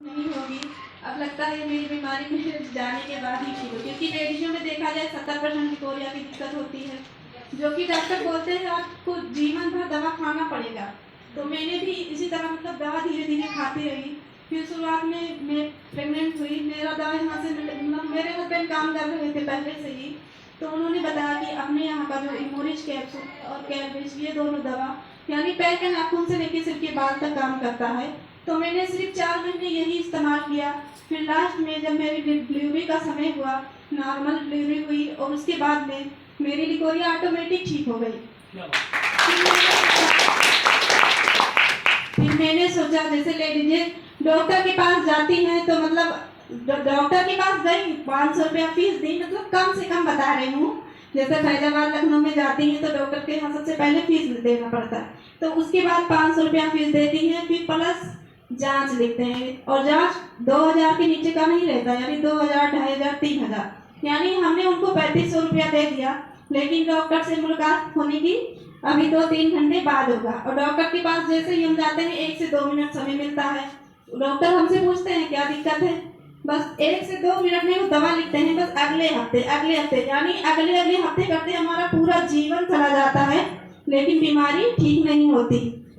नहीं होगी। अब लगता है मेरी बीमारी मेरे जाने के बाद ही ठीक हो, क्योंकि लेडीजों में देखा जाए 70% लिकोरिया की दिक्कत होती है, जो कि डॉक्टर बोलते हैं आपको जीवन भर दवा खाना पड़ेगा। तो मैंने भी इसी तरह मतलब दवा धीरे धीरे खाती रही। फिर शुरुआत में मैं प्रेग्नेंट हुई, मेरा दवा यहाँ से मतलब मेरे हस्बैंड काम कर रहे थे पहले से ही, तो उन्होंने बताया कि अपने यहाँ का जो इमोरिज कैप्सूल और कैलबिस ये दोनों दवा यानी पैर के नाखून से लेकर सिर के बाल तक काम करता है। तो मैंने सिर्फ 4 महीने यही इस्तेमाल किया। फिर लास्ट में जब मेरी डिलीवरी का समय हुआ, नॉर्मल डिलीवरी हुई और उसके बाद में मेरी लिकोरिया ऑटोमेटिक ठीक हो गई। फिर मैंने सोचा जैसे लेडीज डॉक्टर के पास जाती हैं तो मतलब डॉक्टर के पास गई, 500 रुपया फीस दी, मतलब कम से कम बता रही हूँ। जैसे फैजाबाद लखनऊ में जाती हैं तो डॉक्टर के यहाँ सबसे पहले फीस देना पड़ता है, तो उसके बाद 500 रुपया फीस देती हैं। फिर प्लस जांच लिखते हैं और जांच 2000 के नीचे का नहीं रहता, यानी 2000, 2500, 3000, यानी हमने उनको 3500 रुपया दे दिया। लेकिन डॉक्टर से मुलाकात होने की अभी 2-3 घंटे बाद होगा, और डॉक्टर के पास जैसे ही हम जाते हैं 1 से 2 मिनट समय मिलता है। डॉक्टर हमसे पूछते हैं क्या दिक्कत है, बस 1 से 2 मिनट में वो दवा लिखते हैं, बस अगले हफ्ते यानी अगले हफ्ते करते हमारा पूरा जीवन चला जाता है, लेकिन बीमारी ठीक नहीं होती।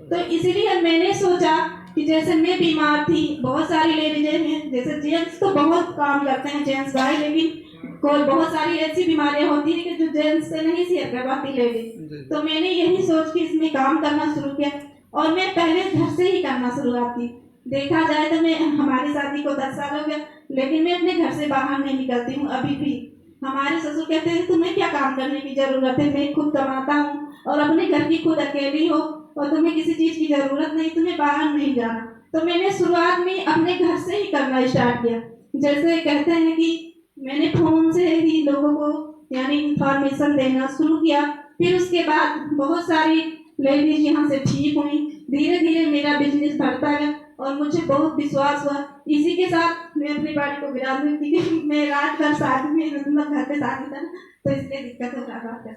तो इसीलिए मैंने सोचा कि जैसे मैं बीमार थी, बहुत सारी लेडीजें हैं, जैसे जेंट्स तो बहुत काम करते हैं जेंट्स भाई, लेकिन कोई बहुत सारी ऐसी बीमारियां होती हैं कि जो जेंट्स से नहीं शेयर कर पाती लेडीज। तो मैंने यही सोच के इसमें काम करना शुरू किया, और मैं पहले घर से ही करना शुरुआत की। देखा जाए तो मैं हमारी शादी को 10 साल हो गया, लेकिन मैं अपने घर से बाहर नहीं निकलती हूँ अभी भी। हमारे ससुर कहते हैं तुम्हें क्या काम करने की जरूरत है, मैं खुद कमाता हूँ और अपने घर की खुद अकेली हो और तुम्हें किसी चीज की जरूरत नहीं, तुम्हें बाहर नहीं जाना। तो मैंने शुरुआत में अपने घर से ही करना स्टार्ट किया। जैसे कहते हैं कि मैंने फोन से ही लोगों को यानी इंफॉर्मेशन देना शुरू किया। फिर उसके बाद बहुत सारी लेडीज यहाँ से ठीक हुई, धीरे धीरे मेरा बिजनेस बढ़ता गया और मुझे बहुत विश्वास हुआ। इसी के साथ मैं अपनी बाड़ी को विराम देती कि मैं रात भर शादी में मतलब घर पे शादी था, तो इसलिए दिक्कत हो रहा था।